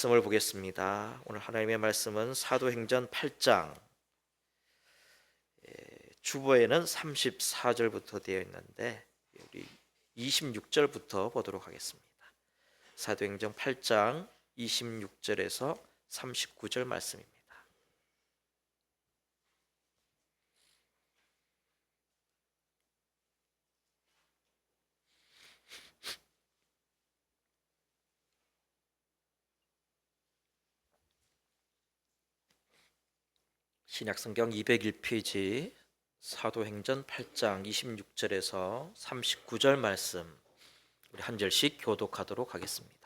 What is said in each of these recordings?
말씀을 보겠습니다. 오늘 하나님의 말씀은 사도행전 8장 주보에는 34절부터 되어 있는데 우리 26절부터 보도록 하겠습니다. 사도행전 8장 26절에서 39절 말씀입니다. 신약성경 201페이지 사도행전 8장 26절에서 39절 말씀 우리 한 절씩 교독하도록 하겠습니다.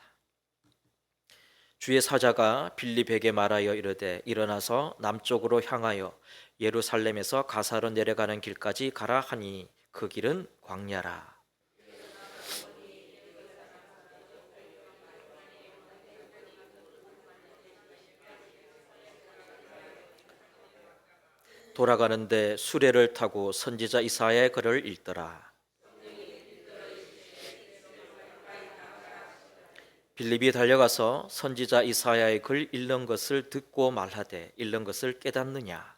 주의 사자가 빌립에게 말하여 이르되 일어나서 남쪽으로 향하여 예루살렘에서 가사로 내려가는 길까지 가라 하니 그 길은 광야라. 돌아가는데 수레를 타고 선지자 이사야의 글을 읽더라. 빌립이 달려가서 선지자 이사야의 글 읽는 것을 듣고 말하되 읽는 것을 깨닫느냐?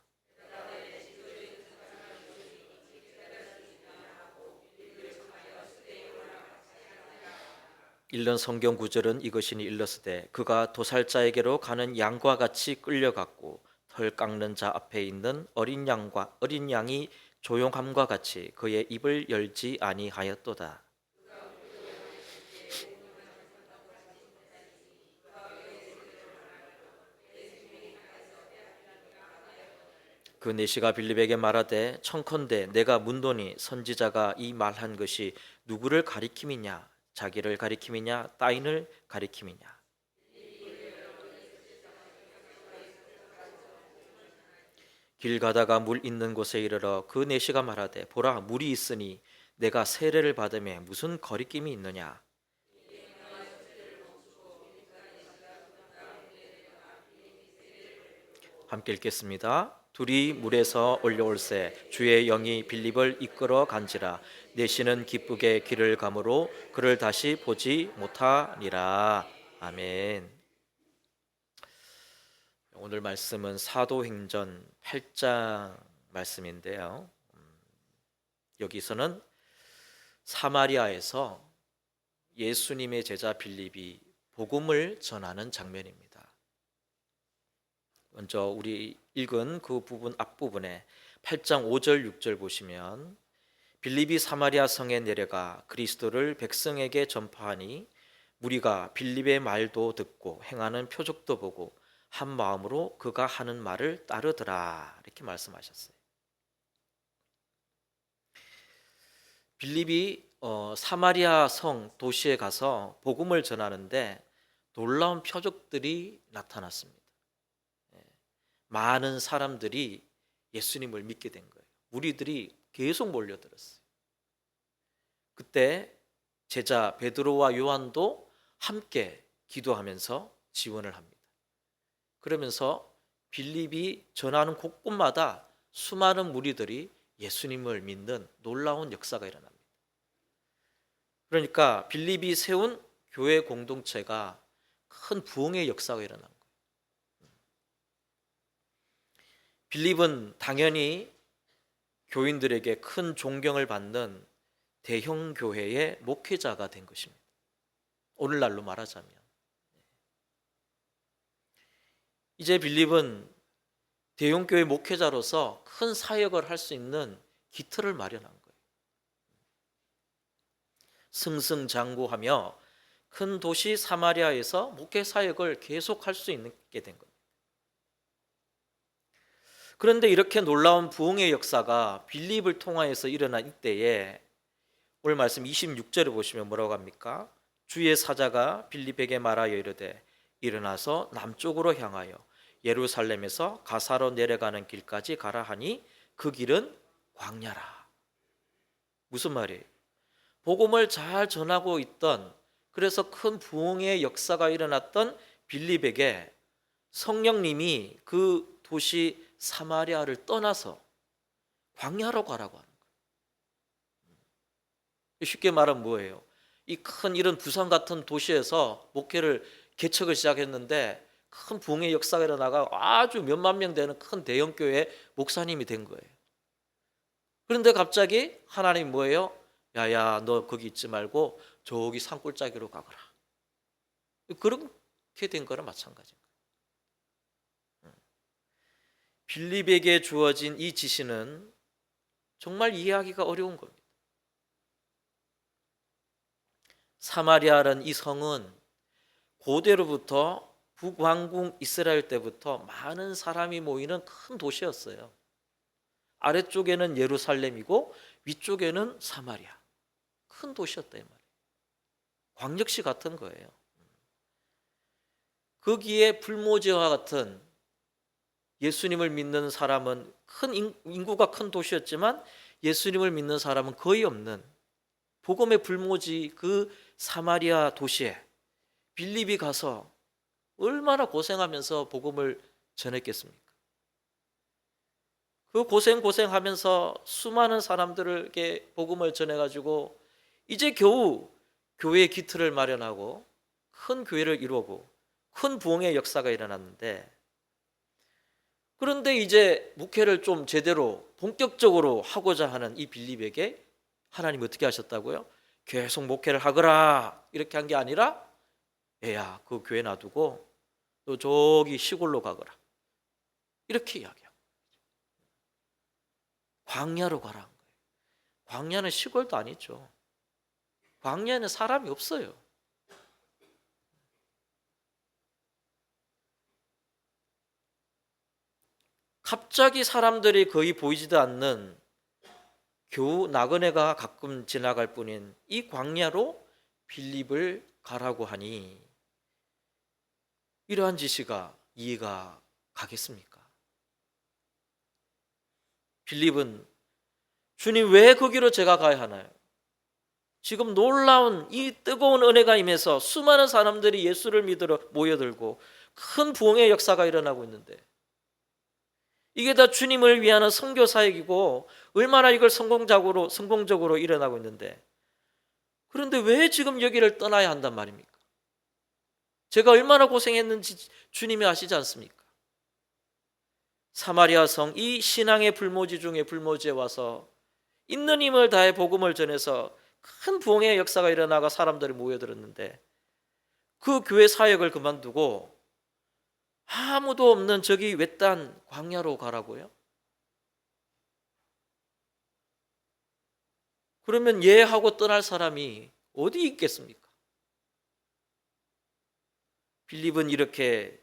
읽는 성경 구절은 이것이니 일렀으되 그가 도살자에게로 가는 양과 같이 끌려갔고 털 깎는 자 앞에 있는 어린 양이 조용함과 같이 그의 입을 열지 아니하였도다. 그 내시가 빌립에게 말하되 청컨대 내가 묻노니 선지자가 이 말한 것이 누구를 가리킴이냐? 자기를 가리킴이냐? 따인을 가리킴이냐? 길 가다가 물 있는 곳에 이르러 그 내시가 말하되 보라 물이 있으니 내가 세례를 받음에 무슨 거리낌이 있느냐? 함께 읽겠습니다. 둘이 물에서 올려올세 주의 영이 빌립을 이끌어 간지라 내시는 기쁘게 길을 가므로 그를 다시 보지 못하니라. 아멘. 오늘 말씀은 사도행전 8장 말씀인데요. 여기서는 사마리아에서 예수님의 제자 빌립이 복음을 전하는 장면입니다. 먼저 우리 읽은 그 부분 앞부분에 8장 5절 6절 보시면 빌립이 사마리아 성에 내려가 그리스도를 백성에게 전파하니 무리가 빌립의 말도 듣고 행하는 표적도 보고 한 마음으로 그가 하는 말을 따르더라 이렇게 말씀하셨어요. 빌립이 사마리아 성 도시에 가서 복음을 전하는데 놀라운 표적들이 나타났습니다. 많은 사람들이 예수님을 믿게 된 거예요. 무리들이 계속 몰려들었어요. 그때 제자 베드로와 요한도 함께 기도하면서 지원을 합니다. 그러면서 빌립이 전하는 곳곳마다 수많은 무리들이 예수님을 믿는 놀라운 역사가 일어납니다. 그러니까 빌립이 세운 교회 공동체가 큰 부흥의 역사가 일어난 거예요. 빌립은 당연히 교인들에게 큰 존경을 받는 대형 교회의 목회자가 된 것입니다. 오늘날로 말하자면 이제 빌립은 대형 교회 목회자로서 큰 사역을 할 수 있는 기틀을 마련한 거예요. 승승장구하며 큰 도시 사마리아에서 목회 사역을 계속할 수 있게 된 겁니다. 그런데 이렇게 놀라운 부흥의 역사가 빌립을 통하여서 일어난 이때에 오늘 말씀 26절을 보시면 뭐라고 합니까? 주의 사자가 빌립에게 말하여 이르되 일어나서 남쪽으로 향하여 예루살렘에서 가사로 내려가는 길까지 가라 하니 그 길은 광야라. 무슨 말이에요? 복음을 잘 전하고 있던, 그래서 큰 부흥의 역사가 일어났던 빌립에게 성령님이 그 도시 사마리아를 떠나서 광야로 가라고 하는 거예요. 쉽게 말하면 뭐예요? 이 큰 이런 부산 같은 도시에서 목회를 개척을 시작했는데 큰 부흥의 역사가 일어나가 아주 몇만 명 되는 큰 대형 교회 목사님이 된 거예요. 그런데 갑자기 하나님이 뭐예요? 야야, 너 거기 있지 말고 저기 산골짜기로 가거라. 그렇게 된 거랑 마찬가지인 거예요. 빌립에게 주어진 이 지시는 정말 이해하기가 어려운 겁니다. 사마리아라는 이 성은 고대로부터 북왕국 이스라엘 때부터 많은 사람이 모이는 큰 도시였어요. 아래쪽에는 예루살렘이고 위쪽에는 사마리아. 큰 도시였다 이 말이에요. 광역시 같은 거예요. 거기에 불모지와 같은 예수님을 믿는 사람은 큰 인구가 큰 도시였지만 예수님을 믿는 사람은 거의 없는 복음의 불모지 그 사마리아 도시에 빌립이 가서 얼마나 고생하면서 복음을 전했겠습니까? 그 고생하면서 수많은 사람들에게 복음을 전해가지고 이제 겨우 교회의 기틀을 마련하고 큰 교회를 이루고 큰 부흥의 역사가 일어났는데, 그런데 이제 목회를 좀 제대로 본격적으로 하고자 하는 이 빌립에게 하나님이 어떻게 하셨다고요? 계속 목회를 하거라 이렇게 한 게 아니라 얘야 그 교회 놔두고 또 저기 시골로 가거라 이렇게 이야기하고 광야로 가라 한 거예요. 광야는 시골도 아니죠. 광야에는 사람이 없어요. 갑자기 사람들이 거의 보이지도 않는 겨우 나그네가 가끔 지나갈 뿐인 이 광야로 빌립을 가라고 하니 이러한 지시가 이해가 가겠습니까? 빌립은 주님 왜 거기로 제가 가야 하나요? 지금 놀라운 이 뜨거운 은혜가 임해서 수많은 사람들이 예수를 믿으러 모여들고 큰 부흥의 역사가 일어나고 있는데 이게 다 주님을 위한 선교 사역이고 얼마나 이걸 성공적으로 일어나고 있는데, 그런데 왜 지금 여기를 떠나야 한단 말입니까? 제가 얼마나 고생했는지 주님이 아시지 않습니까? 사마리아 성 이 신앙의 불모지 중에 불모지에 와서 있는 힘을 다해 복음을 전해서 큰 부흥의 역사가 일어나가 사람들이 모여들었는데 그 교회 사역을 그만두고 아무도 없는 저기 외딴 광야로 가라고요? 그러면 예 하고 떠날 사람이 어디 있겠습니까? 빌립은 이렇게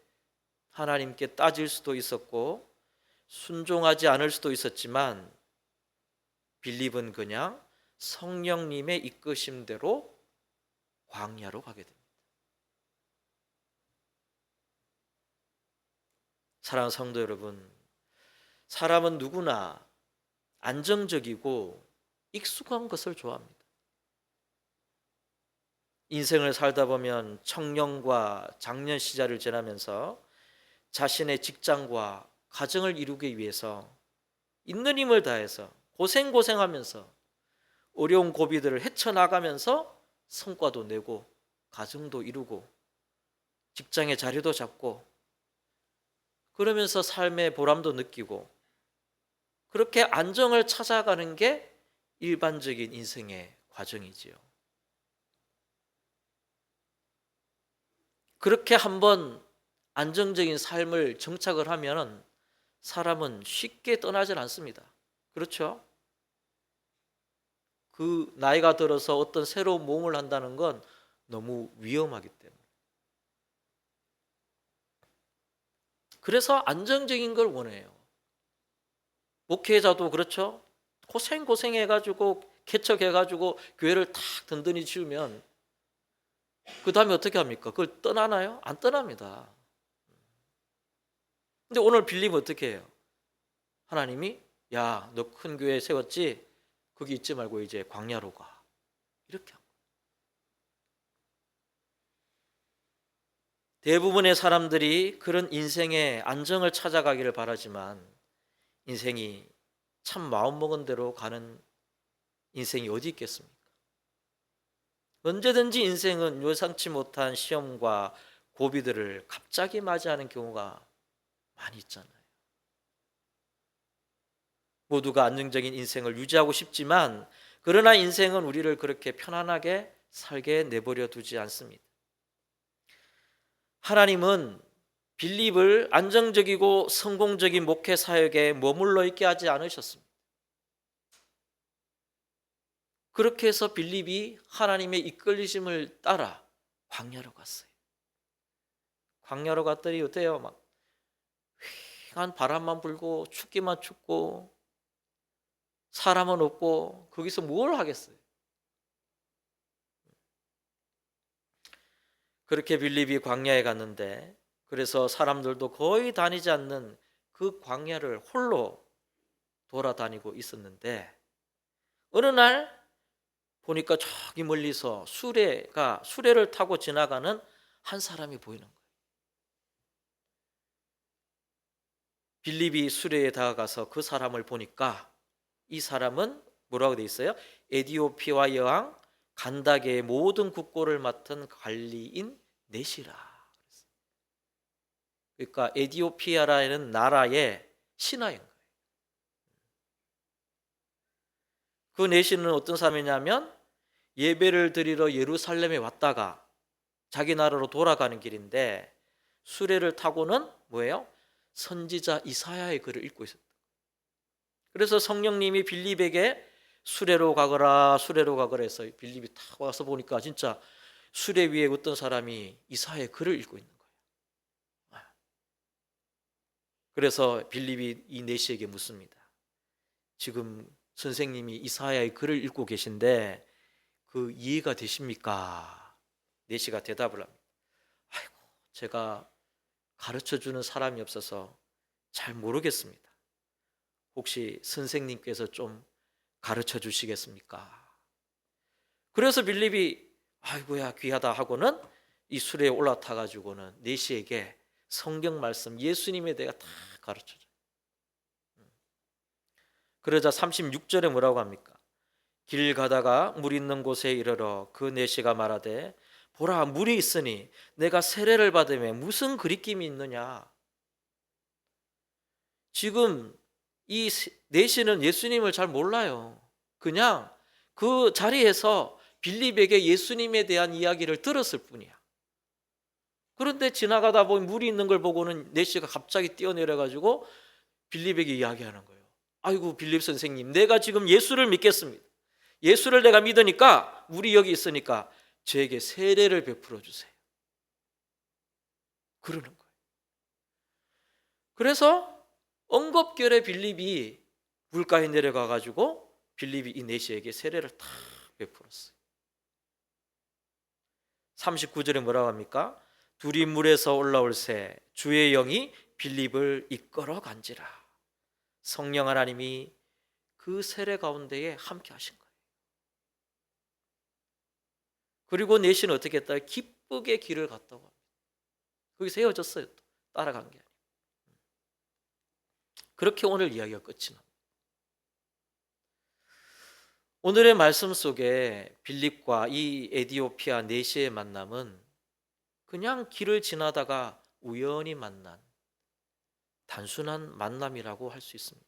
하나님께 따질 수도 있었고 순종하지 않을 수도 있었지만 빌립은 그냥 성령님의 이끄심대로 광야로 가게 됩니다. 사랑하는 성도 여러분, 사람은 누구나 안정적이고 익숙한 것을 좋아합니다. 인생을 살다 보면 청년과 장년 시절을 지나면서 자신의 직장과 가정을 이루기 위해서 있는 힘을 다해서 고생하면서 어려운 고비들을 헤쳐나가면서 성과도 내고 가정도 이루고 직장의 자리도 잡고 그러면서 삶의 보람도 느끼고 그렇게 안정을 찾아가는 게 일반적인 인생의 과정이지요. 그렇게 한번 안정적인 삶을 정착을 하면 사람은 쉽게 떠나질 않습니다. 그렇죠? 그 나이가 들어서 어떤 새로운 모험을 한다는 건 너무 위험하기 때문에. 그래서 안정적인 걸 원해요. 목회자도 그렇죠? 고생해가지고 개척해가지고 교회를 탁 든든히 지으면 그 다음에 어떻게 합니까? 그걸 떠나나요? 안 떠납니다. 근데 오늘 빌립은 어떻게 해요? 하나님이 야, 너 큰 교회 세웠지? 거기 있지 말고 이제 광야로 가. 이렇게 한 거예요. 대부분의 사람들이 그런 인생의 안정을 찾아가기를 바라지만 인생이 참 마음먹은 대로 가는 인생이 어디 있겠습니까? 언제든지 인생은 예상치 못한 시험과 고비들을 갑자기 맞이하는 경우가 많이 있잖아요. 모두가 안정적인 인생을 유지하고 싶지만 그러나 인생은 우리를 그렇게 편안하게 살게 내버려 두지 않습니다. 하나님은 빌립을 안정적이고 성공적인 목회 사역에 머물러 있게 하지 않으셨습니다. 그렇게 해서 빌립이 하나님의 이끌리심을 따라 광야로 갔어요. 광야로 갔더니 어때요? 막 휘한 바람만 불고 춥기만 춥고 사람은 없고 거기서 뭘 하겠어요? 그렇게 빌립이 광야에 갔는데 그래서 사람들도 거의 다니지 않는 그 광야를 홀로 돌아다니고 있었는데 어느 날 보니까 저기 멀리서 수레를 타고 지나가는 한 사람이 보이는 거예요. 빌립이 수레에 다가가서 그 사람을 보니까 이 사람은 뭐라고 돼 있어요? 에디오피아 여왕 간다게의 모든 국고를 맡은 관리인 넷이라. 그러니까 에디오피아라는 나라의 신하인 거예요. 그 넷이는 어떤 사람이냐면 예배를 드리러 예루살렘에 왔다가 자기 나라로 돌아가는 길인데 수레를 타고는 뭐예요? 선지자 이사야의 글을 읽고 있었다. 그래서 성령님이 빌립에게 수레로 가거라 해서 빌립이 탁 와서 보니까 진짜 수레 위에 어떤 사람이 이사야의 글을 읽고 있는 거예요. 그래서 빌립이 이 내시에게 묻습니다. 지금 선생님이 이사야의 글을 읽고 계신데 그 이해가 되십니까? 내시가 대답을 합니다. 아이고, 제가 가르쳐주는 사람이 없어서 잘 모르겠습니다. 혹시 선생님께서 좀 가르쳐 주시겠습니까? 그래서 빌립이 아이고야 귀하다 하고는 이 수레에 올라타 가지고는 내시에게 성경 말씀 예수님에 대해 다 가르쳐줘요. 그러자 36절에 뭐라고 합니까? 길 가다가 물 있는 곳에 이르러 그 내시가 말하되 보라 물이 있으니 내가 세례를 받으며 무슨 그리낌이 있느냐. 지금 이 내시는 예수님을 잘 몰라요. 그냥 그 자리에서 빌립에게 예수님에 대한 이야기를 들었을 뿐이야. 그런데 지나가다 보니 물이 있는 걸 보고는 내시가 갑자기 뛰어내려 가지고 빌립에게 이야기하는 거예요. 아이고 빌립 선생님, 내가 지금 예수를 믿겠습니다. 예수를 내가 믿으니까 물이 여기 있으니까 저에게 세례를 베풀어 주세요. 그러는 거예요. 그래서 엉겁결에 빌립이 물가에 내려가 가지고 빌립이 이 내시에게 세례를 탁 베풀었어요. 39절에 뭐라고 합니까? 둘이 물에서 올라올새 주의 영이 빌립을 이끌어 간지라. 성령 하나님이 그 세례 가운데에 함께 하신 거예요. 그리고 내시는 어떻게 했다? 기쁘게 길을 갔다고 합니다. 거기서 헤어졌어요. 또 따라간 게 아니에요. 그렇게 오늘 이야기가 끝이 납니다. 오늘의 말씀 속에 빌립과 이 에디오피아 내시의 만남은 그냥 길을 지나다가 우연히 만난 단순한 만남이라고 할 수 있습니다.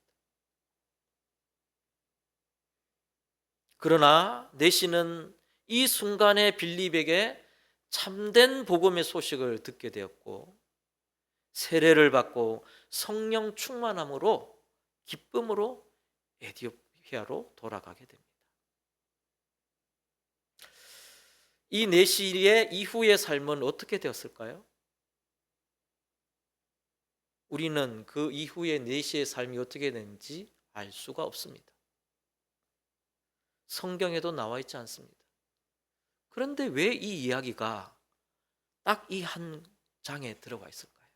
그러나 내시는 이 순간에 빌립에게 참된 복음의 소식을 듣게 되었고 세례를 받고 성령 충만함으로 기쁨으로 에디오피아로 돌아가게 됩니다. 이 내시의 이후의 삶은 어떻게 되었을까요? 우리는 그 이후의 내시의 삶이 어떻게 되는지 알 수가 없습니다. 성경에도 나와 있지 않습니다. 그런데 왜 이 이야기가 딱 이 한 장에 들어가 있을까요?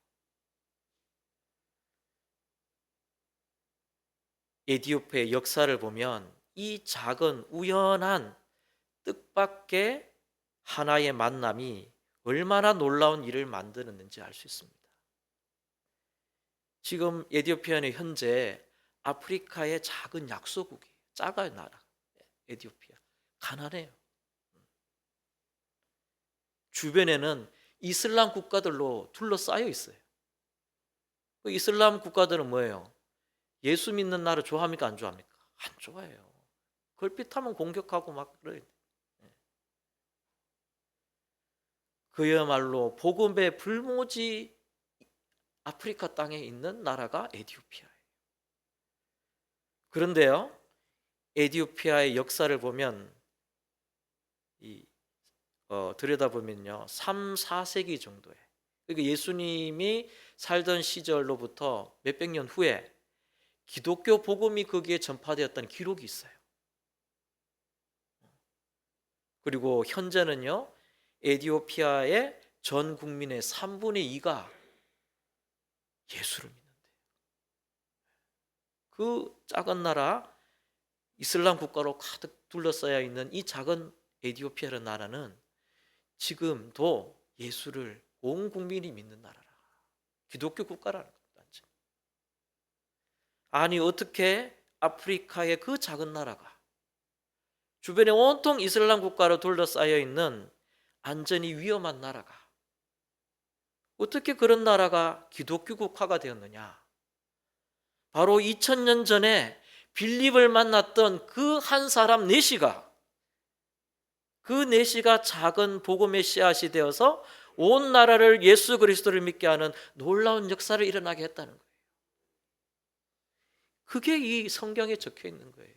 에디오피아의 역사를 보면 이 작은 우연한 뜻밖의 하나의 만남이 얼마나 놀라운 일을 만드는지 알 수 있습니다. 지금 에디오피아는 현재 아프리카의 작은 약소국이에요. 작아요, 나라. 에디오피아. 가난해요. 주변에는 이슬람 국가들로 둘러싸여 있어요. 그 이슬람 국가들은 뭐예요? 예수 믿는 나라 좋아합니까? 안 좋아합니까? 안 좋아해요. 걸핏하면 공격하고 막 그래요. 그야말로 복음의 불모지 아프리카 땅에 있는 나라가 에티오피아예요. 그런데요, 에티오피아의 역사를 보면 들여다보면요, 3, 4세기 정도에, 그러니까 예수님이 살던 시절로부터 몇백 년 후에 기독교 복음이 거기에 전파되었다는 기록이 있어요. 그리고 현재는요, 에티오피아의 전 국민의 3분의 2가 예수를 믿는데요. 그 작은 나라, 이슬람 국가로 가득 둘러싸여 있는 이 작은 에티오피아라는 나라는 지금도 예수를 온 국민이 믿는 나라라. 기독교 국가라는 겁니다. 아니, 어떻게 아프리카의 그 작은 나라가 주변에 온통 이슬람 국가로 둘러싸여 있는 안전이 위험한 나라가 어떻게 그런 나라가 기독교 국가가 되었느냐? 바로 2000년 전에 빌립을 만났던 그 한 사람 내시가, 그 내시가 작은 복음의 씨앗이 되어서 온 나라를 예수 그리스도를 믿게 하는 놀라운 역사를 일어나게 했다는 거예요. 그게 이 성경에 적혀 있는 거예요.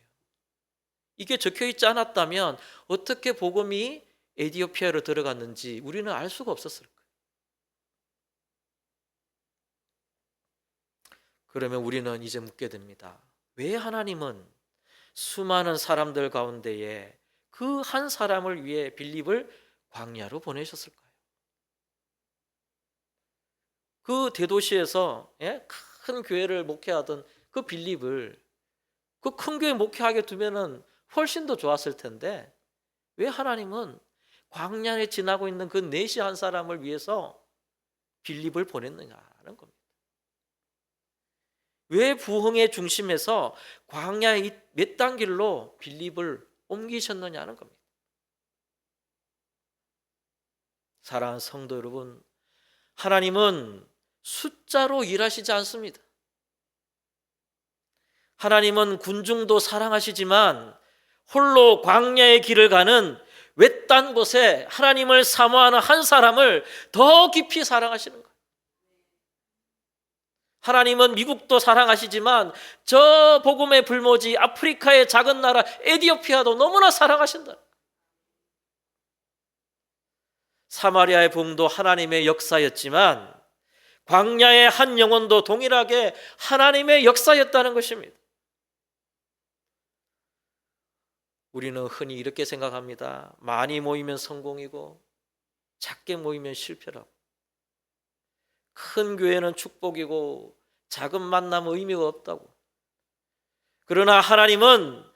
이게 적혀 있지 않았다면 어떻게 복음이 에티오피아로 들어갔는지 우리는 알 수가 없었을 거예요. 그러면 우리는 이제 묻게 됩니다. 왜 하나님은 수많은 사람들 가운데에 그 한 사람을 위해 빌립을 광야로 보내셨을까요? 그 대도시에서 큰 교회를 목회하던 그 빌립을 그 큰 교회 목회하게 두면은 훨씬 더 좋았을 텐데 왜 하나님은 광야에 지나고 있는 그 내시 한 사람을 위해서 빌립을 보냈느냐는 겁니다. 왜 부흥의 중심에서 광야의 몇 단길로 빌립을 옮기셨느냐는 겁니다. 사랑하는 성도 여러분, 하나님은 숫자로 일하시지 않습니다. 하나님은 군중도 사랑하시지만 홀로 광야의 길을 가는 외딴 곳에 하나님을 사모하는 한 사람을 더 깊이 사랑하시는 거예요. 하나님은 미국도 사랑하시지만 저 복음의 불모지 아프리카의 작은 나라 에티오피아도 너무나 사랑하신다. 사마리아의 부흥도 하나님의 역사였지만 광야의 한 영혼도 동일하게 하나님의 역사였다는 것입니다. 우리는 흔히 이렇게 생각합니다. 많이 모이면 성공이고 작게 모이면 실패라고. 큰 교회는 축복이고 작은 만남은 의미가 없다고. 그러나 하나님은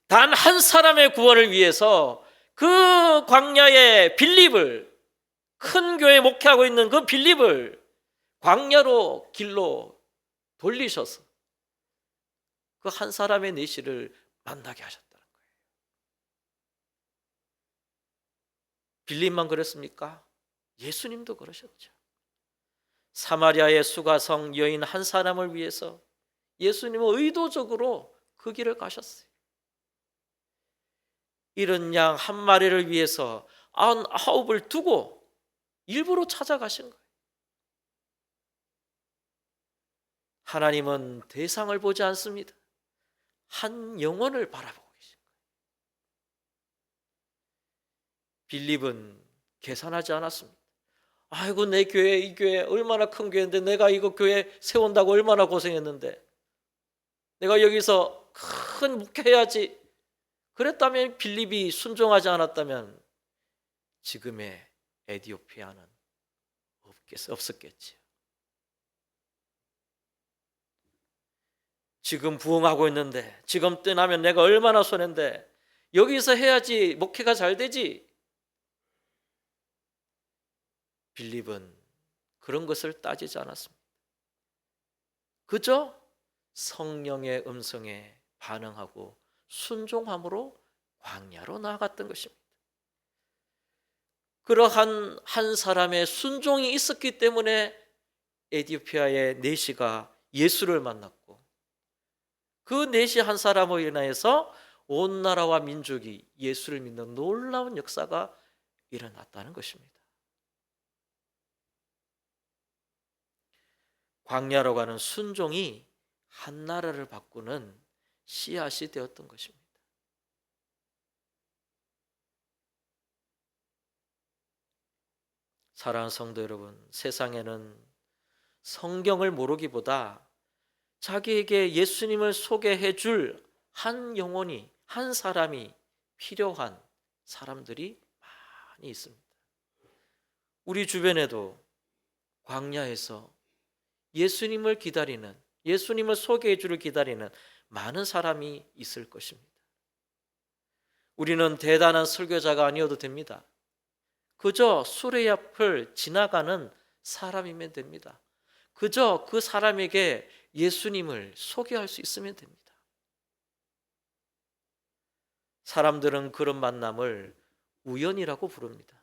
단 한 사람의 구원을 위해서 그 광야의 빌립을, 큰 교회 목회하고 있는 그 빌립을 광야로 길로 돌리셔서 그 한 사람의 내시를 만나게 하셨다는 거예요. 빌립만 그랬습니까? 예수님도 그러셨죠. 사마리아의 수가성 여인 한 사람을 위해서 예수님은 의도적으로 그 길을 가셨어요. 이런 양 한 마리를 위해서 99을 두고 일부러 찾아가신 거예요. 하나님은 대상을 보지 않습니다. 한 영혼을 바라보고 계신 거예요. 빌립은 계산하지 않았습니다. 아이고, 내 교회, 이 교회 얼마나 큰 교회인데 내가 이거 교회 세운다고 얼마나 고생했는데 내가 여기서 큰 목회해야지. 그랬다면, 빌립이 순종하지 않았다면 지금의 에티오피아는 없었겠지요. 지금 부흥하고 있는데, 지금 떠나면 내가 얼마나 손해인데 여기서 해야지 목회가 잘 되지. 빌립은 그런 것을 따지지 않았습니다. 그저 성령의 음성에 반응하고 순종함으로 광야로 나아갔던 것입니다. 그러한 한 사람의 순종이 있었기 때문에 에티오피아의 내시가 예수를 만났고, 그 내시 한 사람으로 인하여서 온 나라와 민족이 예수를 믿는 놀라운 역사가 일어났다는 것입니다. 광야로 가는 순종이 한 나라를 바꾸는 씨앗이 되었던 것입니다. 사랑하는 성도 여러분, 세상에는 성경을 모르기보다 자기에게 예수님을 소개해 줄 한 영혼이, 한 사람이 필요한 사람들이 많이 있습니다. 우리 주변에도 광야에서 예수님을 기다리는, 예수님을 소개해 주를 기다리는 많은 사람이 있을 것입니다. 우리는 대단한 설교자가 아니어도 됩니다. 그저 수레 앞을 지나가는 사람이면 됩니다. 그저 그 사람에게 예수님을 소개할 수 있으면 됩니다. 사람들은 그런 만남을 우연이라고 부릅니다.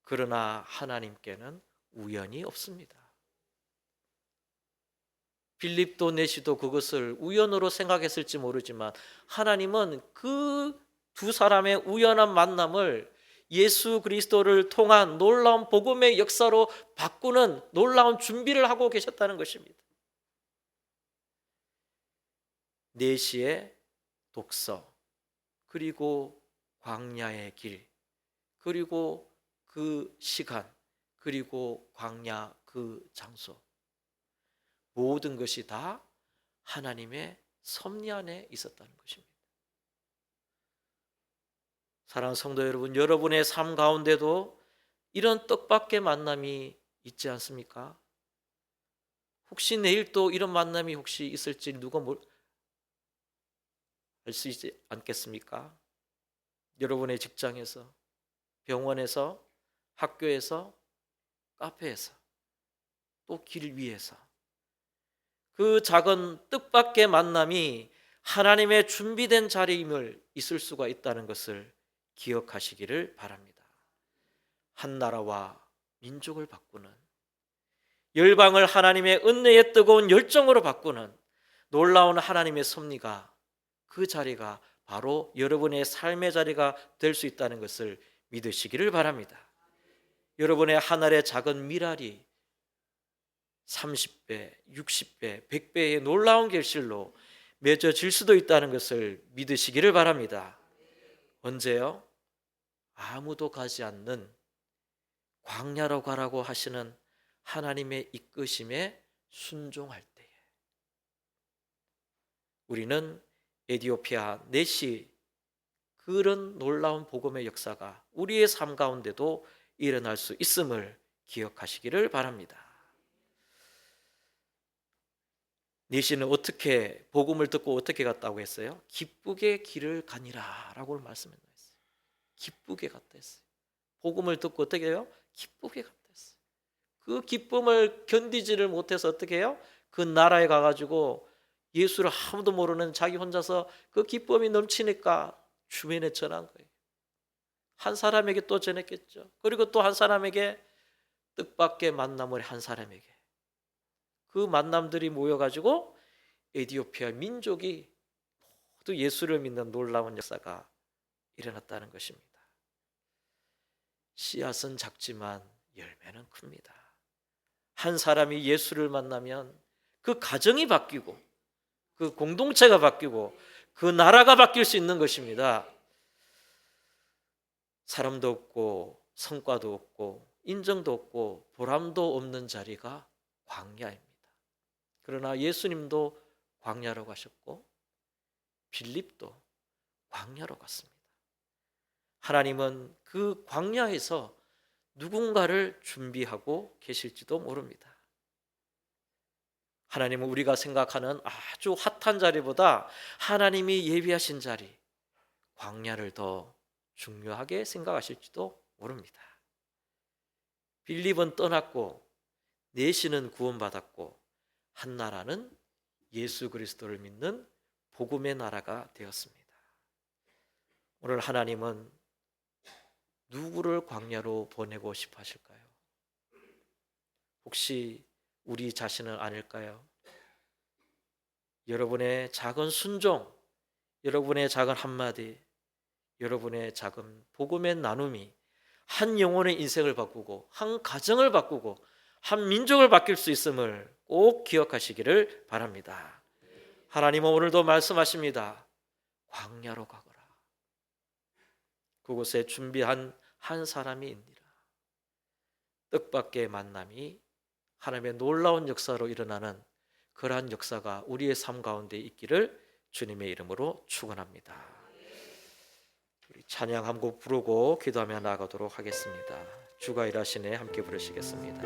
그러나 하나님께는 우연이 없습니다. 빌립도 내시도 그것을 우연으로 생각했을지 모르지만 하나님은 그 두 사람의 우연한 만남을 예수 그리스도를 통한 놀라운 복음의 역사로 바꾸는 놀라운 준비를 하고 계셨다는 것입니다. 내시의 독서, 그리고 광야의 길, 그리고 그 시간, 그리고 광야 그 장소, 모든 것이 다 하나님의 섭리 안에 있었다는 것입니다. 사랑하는 성도 여러분, 여러분의 삶 가운데도 이런 뜻밖의 만남이 있지 않습니까? 혹시 내일 또 이런 만남이 혹시 있을지 누가 알 수 있지 않겠습니까? 여러분의 직장에서, 병원에서, 학교에서, 카페에서, 또 길 위에서 그 작은 뜻밖의 만남이 하나님의 준비된 자리임을 있을 수가 있다는 것을 기억하시기를 바랍니다. 한 나라와 민족을 바꾸는, 열방을 하나님의 은혜의 뜨거운 열정으로 바꾸는 놀라운 하나님의 섭리가, 그 자리가 바로 여러분의 삶의 자리가 될 수 있다는 것을 믿으시기를 바랍니다. 여러분의 한 알의 작은 미랄이 30배, 60배, 100배의 놀라운 결실로 맺어질 수도 있다는 것을 믿으시기를 바랍니다. 언제요? 아무도 가지 않는 광야로 가라고 하시는 하나님의 이끄심에 순종할 때에 우리는 에티오피아 내시 그런 놀라운 복음의 역사가 우리의 삶 가운데도 일어날 수 있음을 기억하시기를 바랍니다. 내시는 어떻게 복음을 듣고 어떻게 갔다고 했어요? 기쁘게 길을 가니라 라고 말씀했어요. 기쁘게 갔다 했어요. 복음을 듣고 어떻게 해요? 기쁘게 갔다 했어요. 그 기쁨을 견디지를 못해서 어떻게 해요? 그 나라에 가가지고 예수를 아무도 모르는 자기 혼자서 그 기쁨이 넘치니까 주변에 전한 거예요. 한 사람에게 또 전했겠죠. 그리고 또 한 사람에게, 뜻밖의 만남을 한 사람에게, 그 만남들이 모여가지고 에티오피아 민족이 모두 예수를 믿는 놀라운 역사가 일어났다는 것입니다. 씨앗은 작지만 열매는 큽니다. 한 사람이 예수를 만나면 그 가정이 바뀌고, 그 공동체가 바뀌고, 그 나라가 바뀔 수 있는 것입니다. 사람도 없고 성과도 없고 인정도 없고 보람도 없는 자리가 광야입니다. 그러나 예수님도 광야로 가셨고 빌립도 광야로 갔습니다. 하나님은 그 광야에서 누군가를 준비하고 계실지도 모릅니다. 하나님은 우리가 생각하는 아주 핫한 자리보다 하나님이 예비하신 자리, 광야를 더 중요하게 생각하실지도 모릅니다. 빌립은 떠났고 내시는 구원받았고 한 나라는 예수 그리스도를 믿는 복음의 나라가 되었습니다. 오늘 하나님은 누구를 광야로 보내고 싶어 하실까요? 혹시 우리 자신은 아닐까요? 여러분의 작은 순종, 여러분의 작은 한마디, 여러분의 작은 복음의 나눔이 한 영혼의 인생을 바꾸고 한 가정을 바꾸고 한 민족을 바뀔 수 있음을 꼭 기억하시기를 바랍니다. 하나님은 오늘도 말씀하십니다. 광야로 가거라. 그곳에 준비한 한 사람이 있니라. 뜻밖의 만남이 하나님의 놀라운 역사로 일어나는 그러한 역사가 우리의 삶 가운데 있기를 주님의 이름으로 축원합니다. 우리 찬양 한 곡 부르고 기도하며 나아가도록 하겠습니다. 주가 일하시네 함께 부르시겠습니다.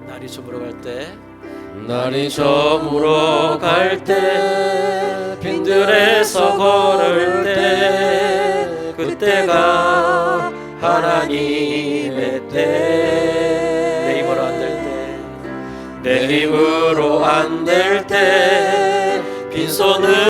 날이 저물어 갈 때, 날이 저물어 갈 때, 빈들에서 걸을 때, 그때가 하나님의 때. 내 힘으로 안 될 때, 내 힘으로 안 될 때, 빈손을